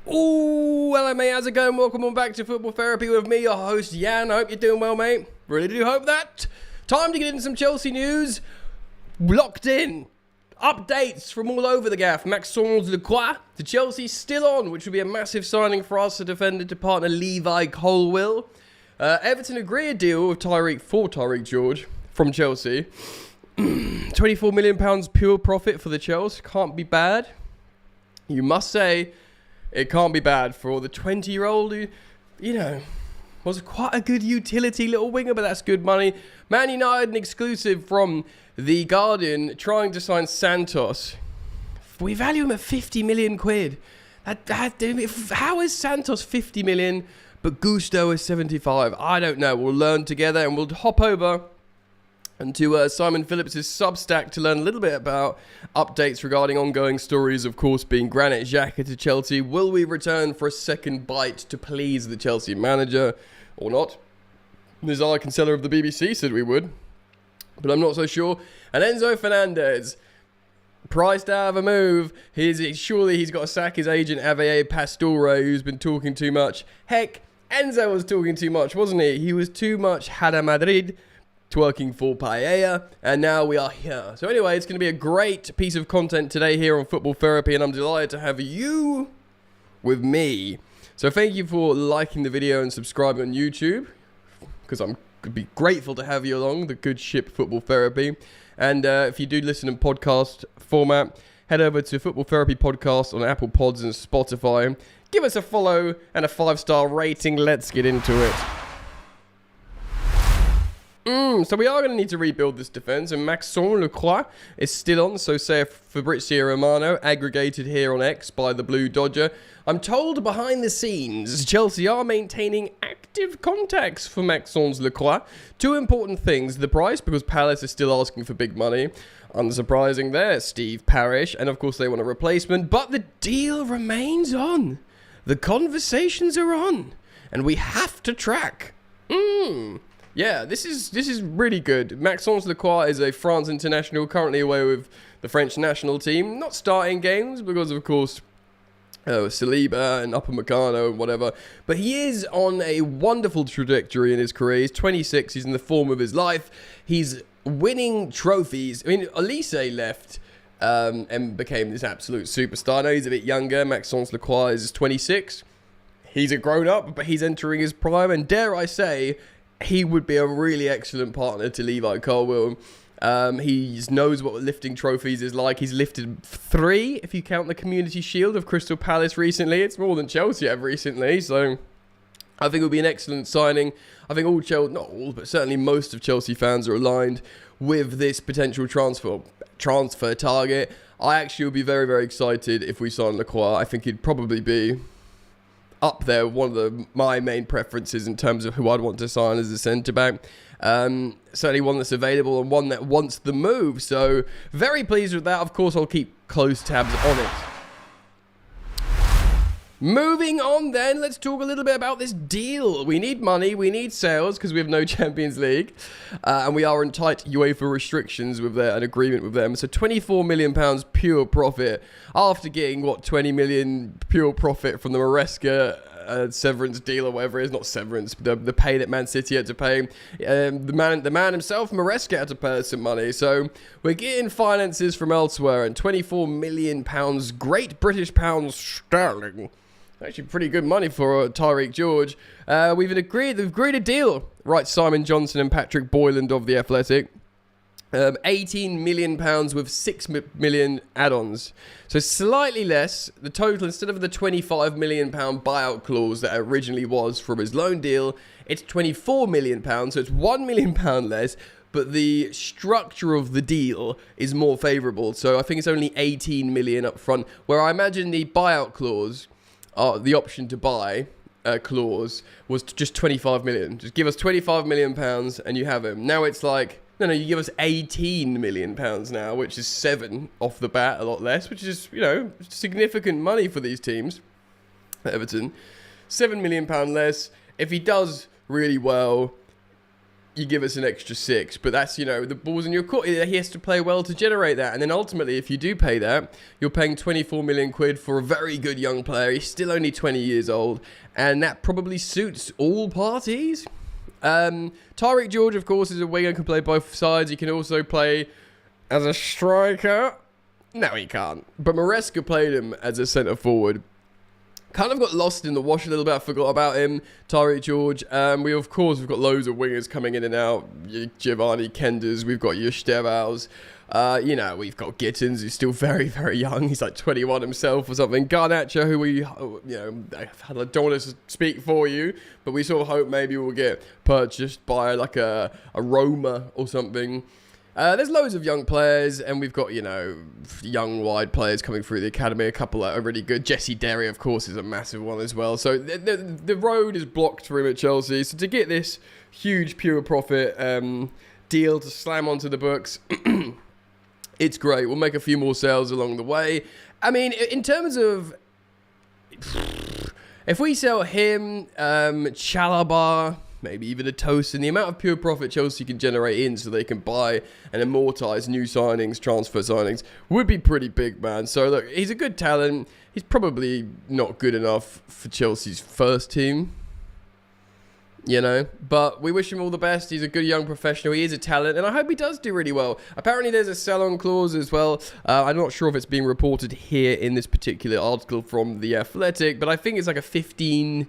Ooh, hello mate, how's it going? Welcome on back to Football Therapy with me, your host Jan. I hope you're doing well, mate. Really do hope that. Time to get into some Chelsea news. Locked in. Updates from all over the gaff. Maxence Lacroix to Chelsea still on, which would be a massive signing for us, a defender to partner Levi Colwill. Everton agree a deal with Tyreek George from Chelsea. £24 million pure profit for the Chelsea. Can't be bad. You must say, it can't be bad for the 20-year-old who, was quite a good utility little winger, but that's good money. Man United, an exclusive from The Guardian, trying to sign Santos. We value him at 50 million quid. How is Santos 50 million, but Gusto is 75? I don't know. We'll learn together, and we'll hop over and to Simon Phillips' Substack to learn a little bit about updates regarding ongoing stories, of course, being Granit Xhaka to Chelsea. Will we return for a second bite to please the Chelsea manager or not? Nizar Kinsella of the BBC said we would, but I'm not so sure. And Enzo Fernandez, priced out of a move. Surely he's got to sack his agent, Javier Pastore, who's been talking too much. Heck, Enzo was talking too much, wasn't he? He was too much Hada Madrid, twerking for paella, and now we are here. So anyway, it's going to be a great piece of content today here on Football Therapy, and I'm delighted to have you with me. So thank you for liking the video and subscribing on YouTube, because I'm going to be grateful to have you along the good ship Football Therapy. And if you do listen in podcast format, head over to Football Therapy Podcast on Apple Pods and Spotify. Give us a follow and a 5-star rating. Let's get into it. So we are going to need to rebuild this defence, and Maxence Lacroix is still on, so say Fabrizio Romano, aggregated here on X by the Blue Dodger. I'm told behind the scenes, Chelsea are maintaining active contacts for Maxence Lacroix. Two important things: the price, because Palace is still asking for big money. Unsurprising there, Steve Parish, and of course they want a replacement, but the deal remains on. The conversations are on, and we have to track. Yeah, this is really good. Maxence Lacroix is a France international, currently away with the French national team. Not starting games because, of course, Saliba and Upamecano and whatever. But he is on a wonderful trajectory in his career. He's 26. He's in the form of his life. He's winning trophies. I mean, Elise left and became this absolute superstar. I know he's a bit younger. Maxence Lacroix is 26. He's a grown-up, but he's entering his prime. And dare I say, he would be a really excellent partner to Levi Colwill. He knows what lifting trophies is like. He's lifted 3, if you count the Community Shield of Crystal Palace recently. It's more than Chelsea have recently, so I think it would be an excellent signing. I think all Chelsea, not all, but certainly most of Chelsea fans are aligned with this potential transfer target. I actually would be very, very excited if we sign Lacroix. I think he'd probably be up there, one of my main preferences in terms of who I'd want to sign as a centre-back. Certainly one that's available and one that wants the move. So very pleased with that. Of course, I'll keep close tabs on it. Moving on then, let's talk a little bit about this deal. We need money, we need sales because we have no Champions League. And we are in tight UEFA restrictions with an agreement with them. So £24 million pure profit after getting, 20 million pure profit from the Maresca severance deal or whatever it is. Not severance, but the pay that Man City had to pay. The man himself, Maresca, had to pay us some money. So we're getting finances from elsewhere, and £24 million, great British pounds sterling. Actually, pretty good money for Tyreek George. We've agreed a deal, writes Simon Johnson and Patrick Boyland of The Athletic. £18 million with 6 million add-ons. So slightly less. The total, instead of the £25 million buyout clause that originally was from his loan deal, it's £24 million. So it's £1 million less. But the structure of the deal is more favourable. So I think it's only 18 million up front, where I imagine the buyout clause, the option to buy clause, was just 25 million. Just give us 25 million pounds and you have him. Now it's like, no, you give us 18 million pounds now, which is 7 off the bat, a lot less, which is, significant money for these teams. Everton, £7 million less. If he does really well, you give us an extra 6, but that's, the ball's in your court. He has to play well to generate that. And then ultimately, if you do pay that, you're paying 24 million quid for a very good young player. He's still only 20 years old, and that probably suits all parties. Tyreek George, of course, is a winger, can play both sides. He can also play as a striker. No, he can't. But Maresca played him as a centre forward. Kind of got lost in the wash a little bit. I forgot about him. Tyreek George. We've got loads of wingers coming in and out. Giovanni Kenders. We've got Yushdevaus. We've got Gittins, who's still very, very young. He's like 21 himself or something. Garnacho, who I don't want to speak for you, but we sort of hope maybe we'll get purchased by like a Roma or something. There's loads of young players, and we've got, young wide players coming through the academy. A couple that are really good. Jesse Derry, of course, is a massive one as well. So the road is blocked for him at Chelsea. So to get this huge pure profit deal to slam onto the books, it's great. We'll make a few more sales along the way. I mean, in terms of, if we sell him, Chalobah, maybe even a Tosin, the amount of pure profit Chelsea can generate in so they can buy and amortise new signings, transfer signings, would be pretty big, man. So, look, he's a good talent. He's probably not good enough for Chelsea's first team, but we wish him all the best. He's a good young professional. He is a talent, and I hope he does do really well. Apparently, there's a sell-on clause as well. I'm not sure if it's being reported here in this particular article from The Athletic, but I think it's like a 15%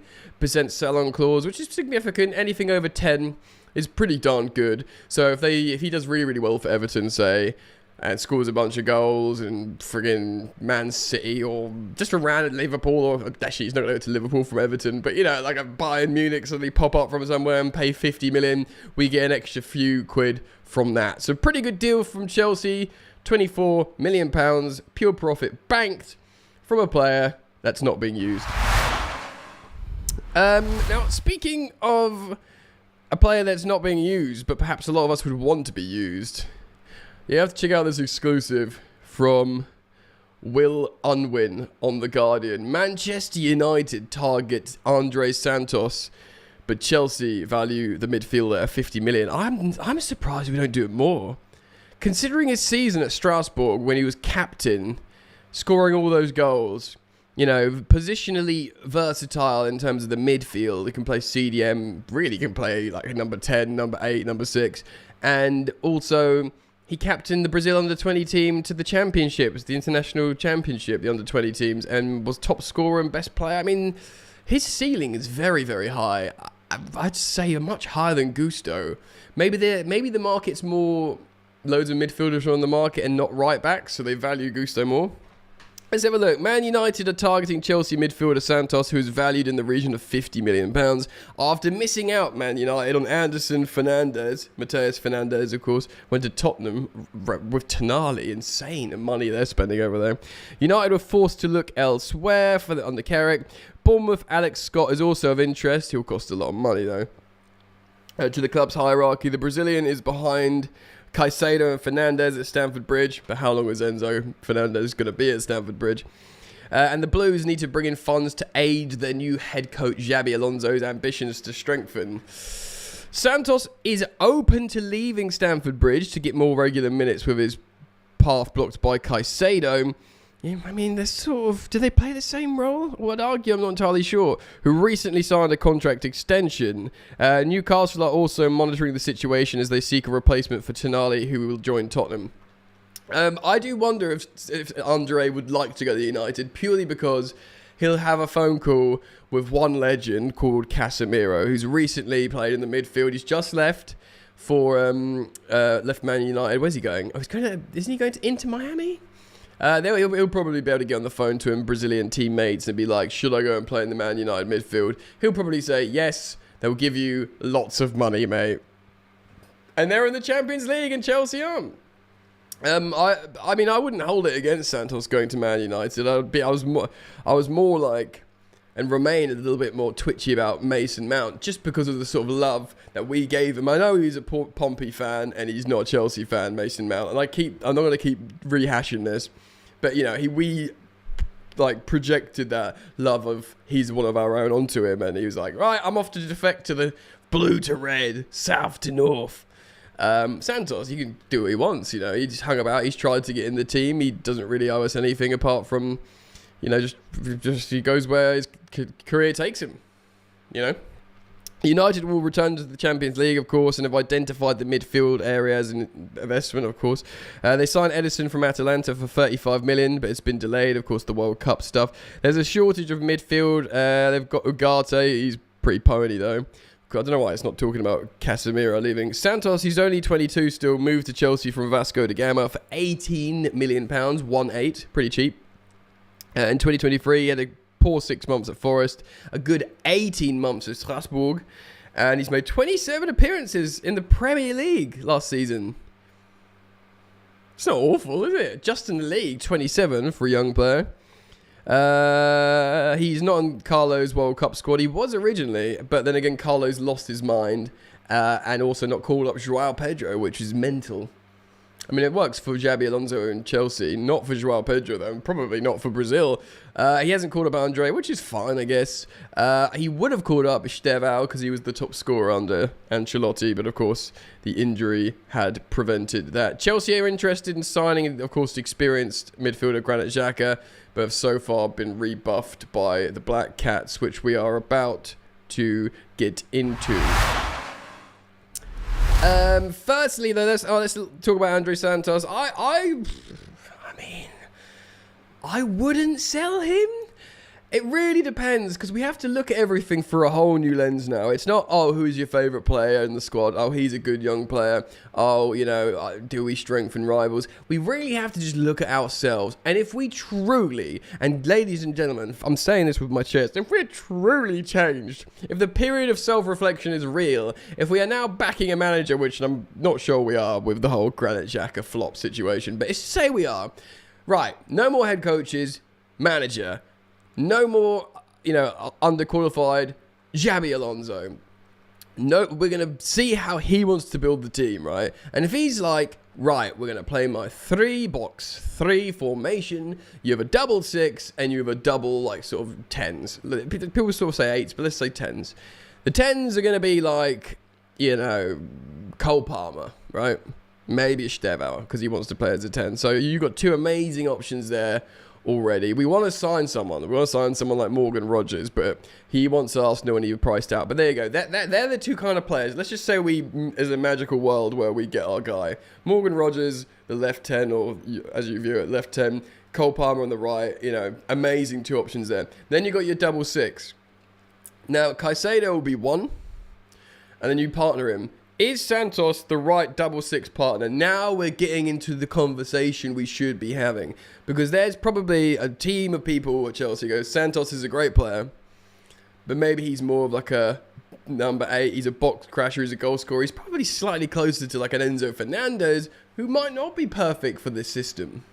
sell-on clause, which is significant. Anything over 10 is pretty darn good. So if he does really, really well for Everton, say, and scores a bunch of goals and friggin' Man City or just around at Liverpool, or actually he's not going to go to Liverpool from Everton, but like a Bayern Munich suddenly pop up from somewhere and pay 50 million, we get an extra few quid from that. So pretty good deal from Chelsea. £24 million pure profit banked from a player that's not being used. Now, speaking of a player that's not being used, but perhaps a lot of us would want to be used, you have to check out this exclusive from Will Unwin on The Guardian. Manchester United target Andre Santos, but Chelsea value the midfielder at 50 million. I'm surprised we don't do it more. Considering his season at Strasbourg when he was captain, scoring all those goals, positionally versatile in terms of the midfield. He can play CDM, really can play like number 10, number 8, number 6, and also he captained the Brazil under-20 team to the championships, the international championship, the under-20 teams, and was top scorer and best player. I mean, his ceiling is very, very high. I'd say much higher than Gusto. Maybe the market's more loads of midfielders are on the market and not right backs, so they value Gusto more. Let's have a look. Man United are targeting Chelsea midfielder Santos, who is valued in the region of £50 million, after missing out, Man United, on Anderson Fernandez. Mateus Fernandez, of course, went to Tottenham with Tonali. Insane money they're spending over there. United were forced to look elsewhere under Carrick. Bournemouth Alex Scott is also of interest. He'll cost a lot of money, though. To the club's hierarchy, the Brazilian is behind Caicedo and Fernandez at Stamford Bridge, but how long is Enzo Fernandez going to be at Stamford Bridge? And the Blues need to bring in funds to aid their new head coach Xabi Alonso's ambitions to strengthen. Santos is open to leaving Stamford Bridge to get more regular minutes with his path blocked by Caicedo. Yeah, I mean, they're do they play the same role? Well, I'd argue I'm not entirely sure. Who recently signed a contract extension. Newcastle are also monitoring the situation as they seek a replacement for Tonali, who will join Tottenham. I do wonder if Andre would like to go to United, purely because he'll have a phone call with one legend called Casemiro, who's recently played in the midfield. He's just left for left Man United. Where's he going? Oh, isn't he going to Inter Miami? He'll probably be able to get on the phone to him Brazilian teammates and be like, should I go and play in the Man United midfield? He'll probably say, yes, they'll give you lots of money, mate. And they're in the Champions League and Chelsea aren't. I mean, I wouldn't hold it against Santos going to Man United. I was more like, and remain a little bit more twitchy about Mason Mount, just because of the sort of love that we gave him. I know he's a Pompey fan and he's not a Chelsea fan, Mason Mount, and I'm not going to keep rehashing this, but we projected that love of he's one of our own onto him, and he was like, right, I'm off to defect to the blue to red, south to north. Santos, he can do what he wants, you know. He just hung about. He's tried to get in the team. He doesn't really owe us anything apart from, you know, just he goes where his career takes him, you know. United will return to the Champions League, of course, and have identified the midfield area as an investment, of course. They signed Edison from Atalanta for 35 million, but it's been delayed, of course, the World Cup stuff. There's a shortage of midfield. They've got Ugarte. He's pretty pony, though. I don't know why it's not talking about Casemiro leaving. Santos, he's only 22 still, moved to Chelsea from Vasco da Gama for £18 million, 1.8, pretty cheap. In 2023, he had a poor 6 months at Forest, a good 18 months at Strasbourg, and he's made 27 appearances in the Premier League last season. It's not awful, is it? Just in the league, 27 for a young player. He's not on Carlo's World Cup squad. He was originally, but then again, Carlo's lost his mind, and also not called up Joao Pedro, which is mental. I mean, it works for Xabi Alonso in Chelsea, not for Joao Pedro, though, and probably not for Brazil. He hasn't called up Andre, which is fine, I guess. He would have called up Estevao because he was the top scorer under Ancelotti, but of course, the injury had prevented that. Chelsea are interested in signing, of course, the experienced midfielder Granit Xhaka, but have so far been rebuffed by the Black Cats, which we are about to get into. Firstly, though, let's talk about Andre Santos. I mean, I wouldn't sell him. It really depends, because we have to look at everything through a whole new lens now. It's not, oh, who's your favourite player in the squad? Oh, he's a good young player. Oh, you know, do we strengthen rivals? We really have to just look at ourselves. And if we truly, and ladies and gentlemen, I'm saying this with my chest, if we're truly changed, if the period of self-reflection is real, if we are now backing a manager, which I'm not sure we are with the whole Granit Xhaka flop situation, but say we are, right, no more head coaches, manager. No more, you know, underqualified Xabi Alonso. No, we're going to see how he wants to build the team, right? And if he's like, right, we're going to play my 3-box-3 formation, you have a double 6 and you have a double, like, sort of 10s. People sort of say 8s, but let's say 10s. The 10s are going to be like, you know, Cole Palmer, right? Maybe Estevao, because he wants to play as a 10. So you've got two amazing options there already. We want to sign someone. We want to sign someone like Morgan Rogers, but he wants Arsenal and he was priced out. But there you go. They're the two kind of players. Let's just say we, as a magical world where we get our guy. Morgan Rogers, the left 10, or as you view it, left 10. Cole Palmer on the right. You know, amazing two options there. Then you got your double 6. Now, Caicedo will be 1, and then you partner him. Is Santos the right double 6 partner? Now we're getting into the conversation we should be having. Because there's probably a team of people at Chelsea go, Santos is a great player, but maybe he's more of like a number 8. He's a box crasher, he's a goal scorer. He's probably slightly closer to like an Enzo Fernandez, who might not be perfect for this system.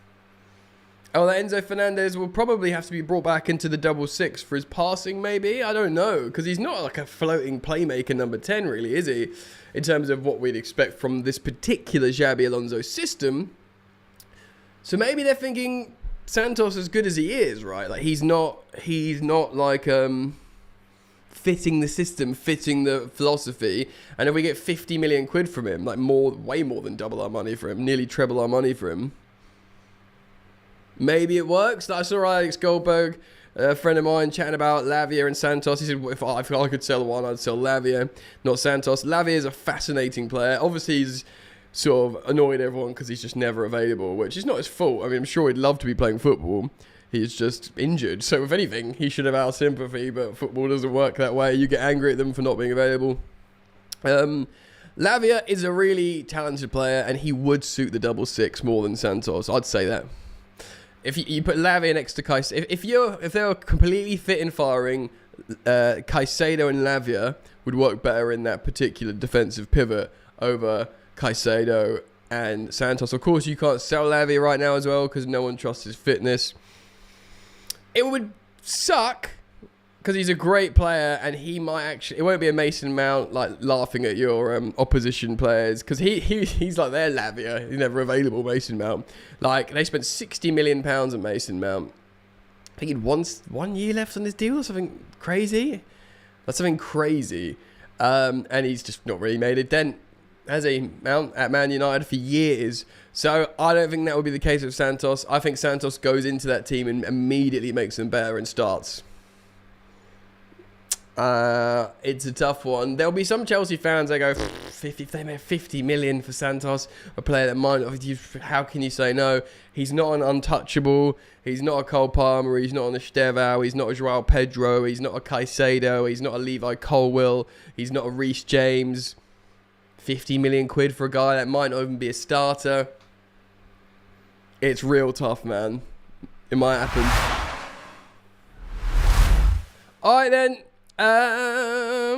Oh, that Enzo Fernandez will probably have to be brought back into the double 6 for his passing, maybe? I don't know, because he's not like a floating playmaker number 10, really, is he? In terms of what we'd expect from this particular Xabi Alonso system. So maybe they're thinking Santos as good as he is, right? Like he's not like fitting the system, fitting the philosophy. And if we get 50 million quid from him, like way more than double our money for him, nearly treble our money for him, maybe it works. I saw Alex Goldberg, a friend of mine, chatting about Lavia and Santos. He said, if I could sell one, I'd sell Lavia, not Santos. Lavia is a fascinating player. Obviously, he's sort of annoyed everyone because he's just never available, which is not his fault. I mean, I'm sure he'd love to be playing football. He's just injured. So, if anything, he should have our sympathy, but football doesn't work that way. You get angry at them for not being available. Lavia is a really talented player, and he would suit the double 6 more than Santos. I'd say that. If you put Lavia next to Caicedo, if they were completely fit and firing, Caicedo and Lavia would work better in that particular defensive pivot over Caicedo and Santos. Of course, you can't sell Lavia right now as well because no one trusts his fitness. It would suck because he's a great player and he might actually... It won't be a Mason Mount like laughing at your opposition players because he's like their Lavia. He's never available, Mason Mount. Like, they spent £60 million on Mason Mount. I think he'd 1 year left on his deal or something crazy. That's something crazy. And he's just not really made a dent, has he, Mount, at Man United for years. So I don't think that would be the case with Santos. I think Santos goes into that team and immediately makes them better and starts. It's a tough one. There'll be some Chelsea fans that go, 50, if they made 50 million for Santos, a player that might not, how can you say no? He's not an untouchable. He's not a Cole Palmer. He's not an Estevao. He's not a Joao Pedro. He's not a Caicedo. He's not a Levi Colwill. He's not a Reece James. 50 million quid for a guy that might not even be a starter. It's real tough, man. It might happen. Alright then.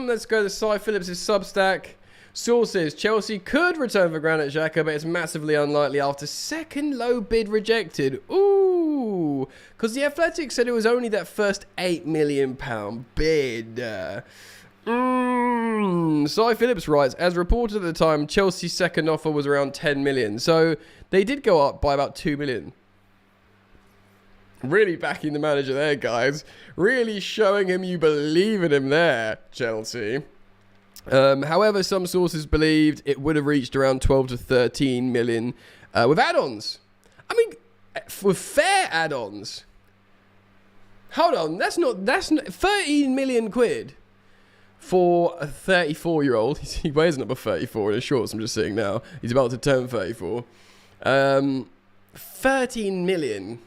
Let's go to Cy Phillips' Substack. Sources: Chelsea could return for Granit Xhaka, but it's massively unlikely after second low bid rejected. Ooh, because the Athletic said it was only that first £8 million bid. Cy Phillips writes, as reported at the time, Chelsea's second offer was around 10 million. So they did go up by about 2 million. Really backing the manager there, guys. Really showing him you believe in him there, Chelsea. However, some sources believed it would have reached around 12 to 13 million with add-ons. I mean, with fair add-ons. Hold on, that's not 13 million quid for a 34-year-old. He wears number 34 in his shorts, I'm just seeing now. He's about to turn 34. 13 million.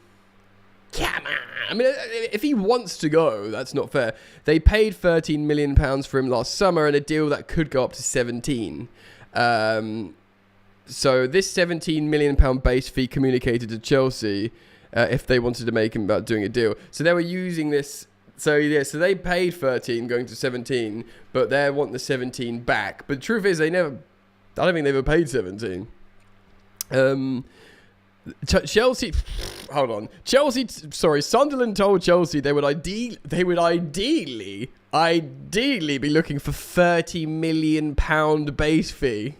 Come on. I mean, if he wants to go, that's not fair. They paid £13 million for him last summer in a deal that could go up to 17. So this £17 million base fee communicated to Chelsea if they wanted to make him about doing a deal. So they were using this. So yeah, so they paid 13 going to 17, but they want the 17 back. But the truth is, I don't think they ever paid 17. Sunderland told Chelsea they would ideally be looking for £30 million base fee.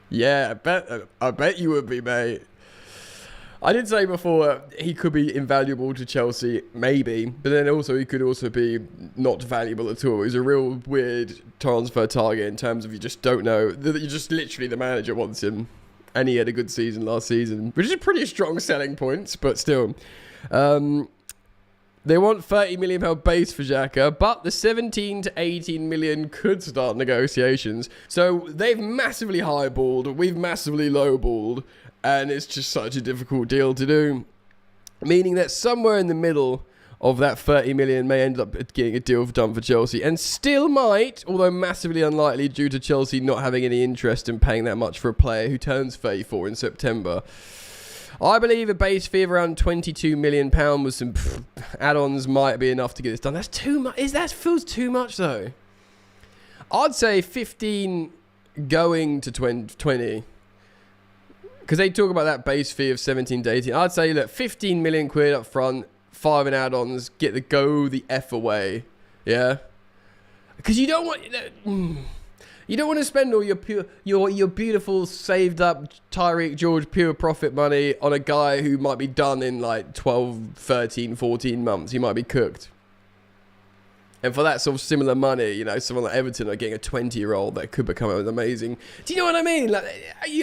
Yeah, I bet you would be, mate. I did say before he could be invaluable to Chelsea, maybe, but then also he could also be not valuable at all. He's a real weird transfer target in terms of you just don't know. You just literally the manager wants him, and he had a good season last season, which is a pretty strong selling points, but still. They want £30 million base for Xhaka, but the 17 to 18 million could start negotiations. So they've massively highballed, we've massively lowballed. And it's just such a difficult deal to do. Meaning that somewhere in the middle of that 30 million may end up getting a deal done for Chelsea. And still might, although massively unlikely due to Chelsea not having any interest in paying that much for a player who turns 34 in September. I believe a base fee of around £22 million with some add-ons might be enough to get this done. That's too much. That feels too much though. I'd say 15 going to 20. Because they talk about that base fee of 17 to 18. I'd say, look, 15 million quid up front, 5 in add-ons, get the F away. Yeah? Because you don't want to spend all your beautiful saved up Tyreek George pure profit money on a guy who might be done in like 12, 13, 14 months. He might be cooked. And for that sort of similar money, you know, someone like Everton are getting a 20-year-old that could become amazing. Do you know what I mean? Like,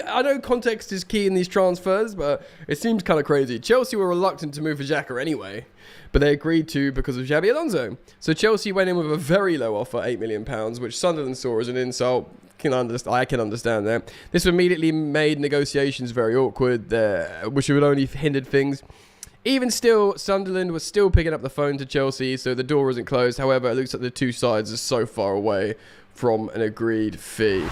I know context is key in these transfers, but it seems kind of crazy. Chelsea were reluctant to move for Xhaka anyway, but they agreed to because of Xabi Alonso. So Chelsea went in with a very low offer, £8 million, which Sunderland saw as an insult. I can understand that. This immediately made negotiations very awkward, which would only hindered things. Even still, Sunderland was still picking up the phone to Chelsea, so the door isn't closed. However, it looks like the two sides are so far away from an agreed fee.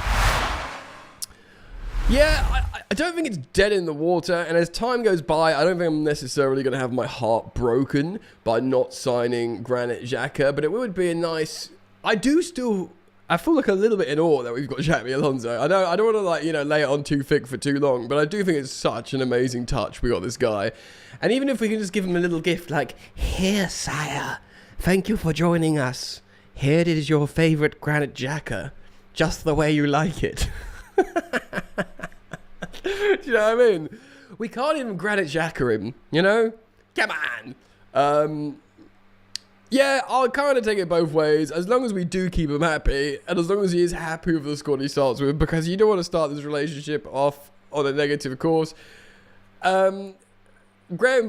Yeah, I don't think it's dead in the water, and as time goes by, I don't think I'm necessarily going to have my heart broken by not signing Granit Xhaka, but it would be a nice... I feel like a little bit in awe that we've got Xabi Alonso. I don't want to lay it on too thick for too long, but I do think it's such an amazing touch we got this guy. And even if we can just give him a little gift like, here, sire, thank you for joining us. Here is your favourite Granit Xhaka, just the way you like it. Do you know what I mean? We can't even Granit Xhaka him, you know? Come on. Yeah, I'll kind of take it both ways. As long as we do keep him happy, and as long as he is happy with the squad he starts with, because you don't want to start this relationship off on a negative course. Graham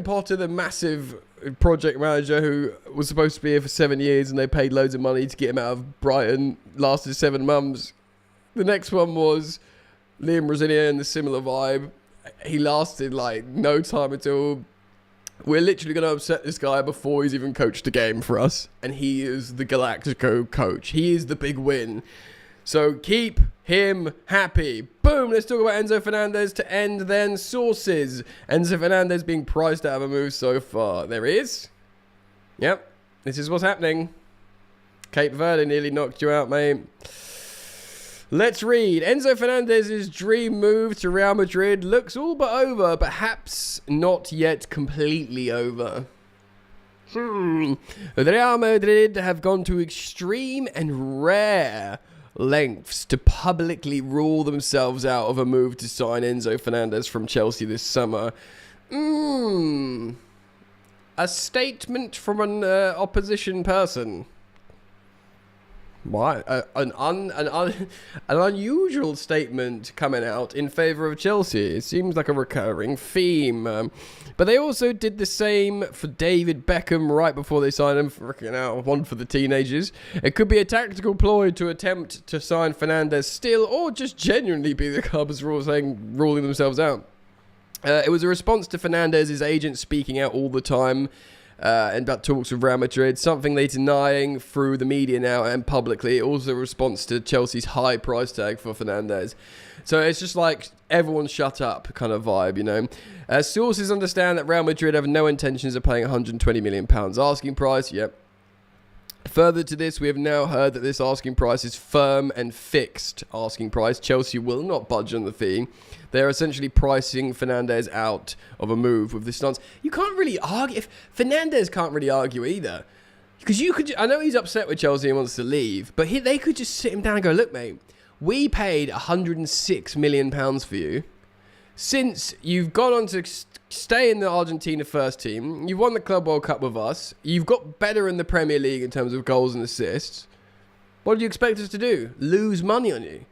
Potter, the massive project manager who was supposed to be here for 7 years, and they paid loads of money to get him out of Brighton, lasted 7 months. The next one was Liam Rosenior, and the similar vibe. He lasted like no time at all. We're literally going to upset this guy before he's even coached a game for us. And he is the Galactico coach. He is the big win. So keep him happy. Boom, let's talk about Enzo Fernandez to end then. Sources. Enzo Fernandez being priced out of a move so far. There he is. Yep, this is what's happening. Cape Verde nearly knocked you out, mate. Let's read. Enzo Fernandez's dream move to Real Madrid looks all but over, perhaps not yet completely over. Real Madrid have gone to extreme and rare lengths to publicly rule themselves out of a move to sign Enzo Fernandez from Chelsea this summer. A statement from an opposition person. Why? An unusual statement coming out in favour of Chelsea. It seems like a recurring theme. But they also did the same for David Beckham right before they signed him. Freaking out, one for the teenagers. It could be a tactical ploy to attempt to sign Fernandez still, or just genuinely be the club's ruling themselves out. It was a response to Fernandez's agent speaking out all the time. And about talks with Real Madrid, something they're denying through the media now and publicly. Also a response to Chelsea's high price tag for Fernandez. So it's just like everyone shut up kind of vibe, you know. Sources understand that Real Madrid have no intentions of paying £120 million asking price. Yep. Further to this, we have now heard that this asking price is firm and fixed asking price. Chelsea will not budge on the fee. They're essentially pricing Fernandez out of a move with this stance. You can't really argue. If Fernandez can't really argue either. Because you could, I know he's upset with Chelsea and wants to leave, but they could just sit him down and go, look, mate, we paid £106 million for you. Since you've gone on to stay in the Argentina first team, you've won the Club World Cup with us, you've got better in the Premier League in terms of goals and assists, what do you expect us to do? Lose money on you?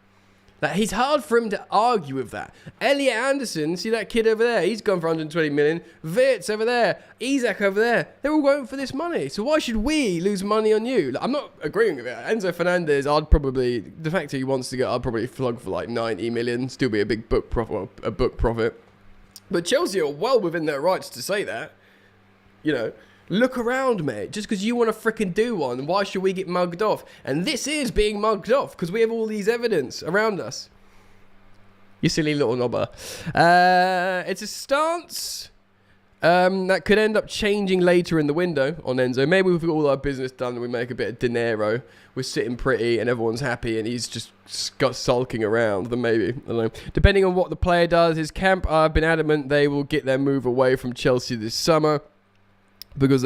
That it's hard for him to argue with that. Elliot Anderson, see that kid over there? He's gone for 120 million. Wirtz over there. Isak over there. They're all going for this money. So why should we lose money on you? I'm not agreeing with it. Enzo Fernandez, I'd probably, the fact that he wants to go, I'd probably flog for like 90 million. Still be a big book profit. But Chelsea are well within their rights to say that. You know. Look around, mate. Just because you want to frickin' do one, why should we get mugged off? And this is being mugged off because we have all these evidence around us. You silly little knobber. It's a stance that could end up changing later in the window on Enzo. Maybe we've got all our business done and we make a bit of dinero. We're sitting pretty and everyone's happy and he's just got sulking around. Then maybe, I don't know. Depending on what the player does, his camp have been adamant they will get their move away from Chelsea this summer. Because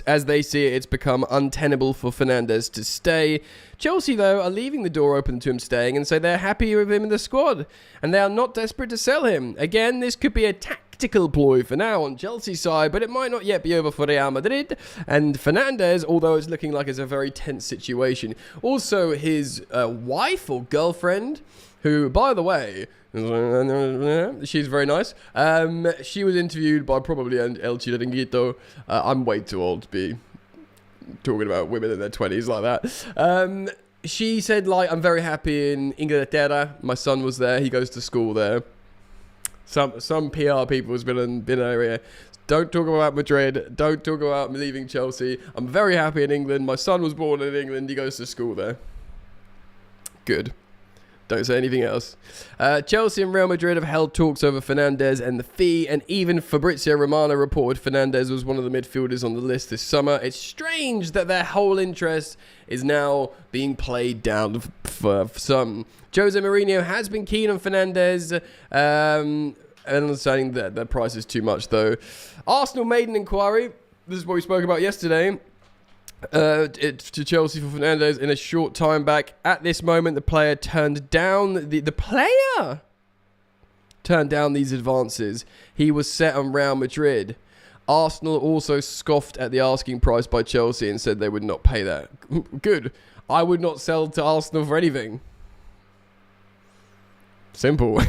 as they see it, it's become untenable for Fernandez to stay. Chelsea, though, are leaving the door open to him staying and say they're happy with him in the squad. And they are not desperate to sell him. Again, this could be a tactical ploy for now on Chelsea's side, but it might not yet be over for Real Madrid. And Fernandez, although it's looking like it's a very tense situation. Also, his wife or girlfriend, who, by the way, she's very nice. She was interviewed by probably El Chiringuito. I'm way too old to be talking about women in their 20s like that. She said, like, I'm very happy in Inglaterra. My son was there. He goes to school there. Some PR people has been over here. Don't talk about Madrid. Don't talk about me leaving Chelsea. I'm very happy in England. My son was born in England. He goes to school there. Good. Don't say anything else. Chelsea and Real Madrid have held talks over Fernandez and the fee, and even Fabrizio Romano reported Fernandez was one of the midfielders on the list this summer. It's strange that their whole interest is now being played down for some. Jose Mourinho has been keen on Fernandez, and understanding that the price is too much, though. Arsenal made an inquiry. This is what we spoke about yesterday. To Chelsea for Fernandez in a short time back. At this moment, the player turned down the player turned down these advances. He was set on Real Madrid. Arsenal also scoffed at the asking price by Chelsea and said they would not pay that. Good. I would not sell to Arsenal for anything. Simple.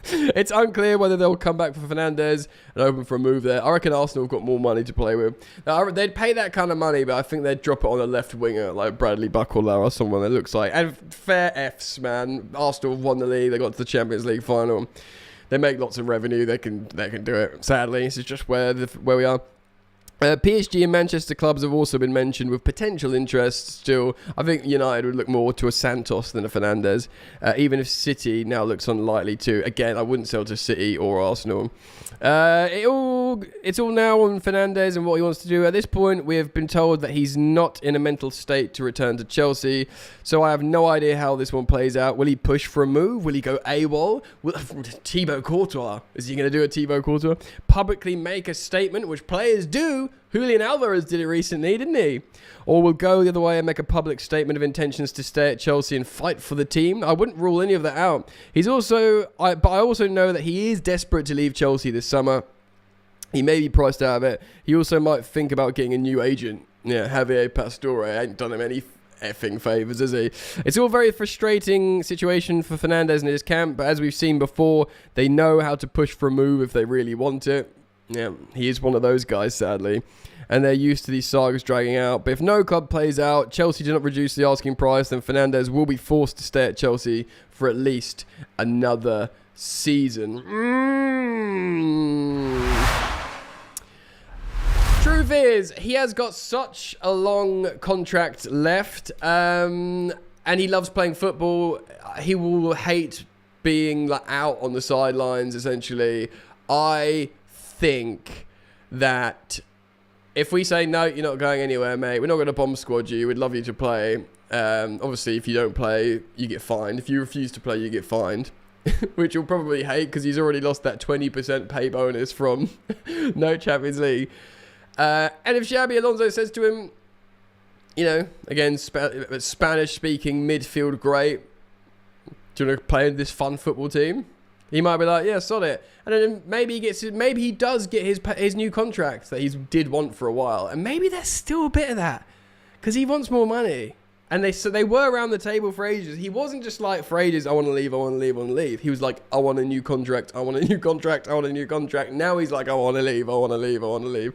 It's unclear whether they'll come back for Fernandes and open for a move there. I reckon Arsenal have got more money to play with. Now, they'd pay that kind of money, but I think they'd drop it on a left winger like Bradley Buckler or someone that looks like. And fair Fs, man. Arsenal have won the league. They got to the Champions League final. They make lots of revenue. They can do it. Sadly, this is just where we are. PSG and Manchester clubs have also been mentioned with potential interest still. I think United would look more to a Santos than a Fernandes, even if City now looks unlikely to. Again, I wouldn't sell to City or Arsenal. It's all now on Fernandes and what he wants to do. At this point, we have been told that he's not in a mental state to return to Chelsea, so I have no idea how this one plays out. Will he push for a move? Will he go AWOL? Thibaut Courtois. Is he going to do a Thibaut Courtois? Publicly make a statement, which players do. Julian Alvarez did it recently, didn't he? Or will go the other way and make a public statement of intentions to stay at Chelsea and fight for the team. I wouldn't rule any of that out. But I also know that he is desperate to leave Chelsea this summer. He may be priced out of it. He also might think about getting a new agent. Yeah, Javier Pastore ain't done him any effing favours, has he? It's all a very frustrating situation for Fernandes and his camp, but as we've seen before, they know how to push for a move if they really want it. Yeah, he is one of those guys, sadly. And they're used to these sagas dragging out. But if no club plays out, Chelsea do not reduce the asking price, then Fernandes will be forced to stay at Chelsea for at least another season. Truth is, he has got such a long contract left, and he loves playing football. He will hate being out on the sidelines, essentially. I think that if we say, no, you're not going anywhere, mate, we're not going to bomb squad you, we'd love you to play. Obviously, if you don't play, you get fined. If you refuse to play, you get fined. Which you'll probably hate because he's already lost that 20% pay bonus from no Champions League. And if Xabi Alonso says to him, again, Spanish-speaking midfield great, do you want to play in this fun football team? He might be like, yeah, sod it. And then maybe he does get his new contract that he did want for a while. And maybe there's still a bit of that because he wants more money. And they were around the table for ages. He wasn't just like for ages, I want to leave, I want to leave, I want to leave. He was like, I want a new contract, I want a new contract, I want a new contract. Now he's like, I want to leave, I want to leave, I want to leave.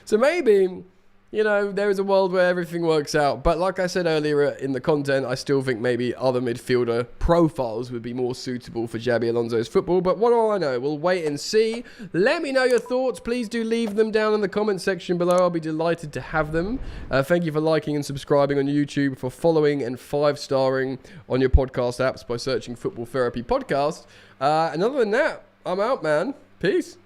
So maybe, there is a world where everything works out. But like I said earlier in the content, I still think maybe other midfielder profiles would be more suitable for Xabi Alonso's football. But what do I know? We'll wait and see. Let me know your thoughts. Please do leave them down in the comment section below. I'll be delighted to have them. Thank you for liking and subscribing on YouTube, for following and 5-starring on your podcast apps by searching Football Therapy Podcast. And other than that, I'm out, man. Peace.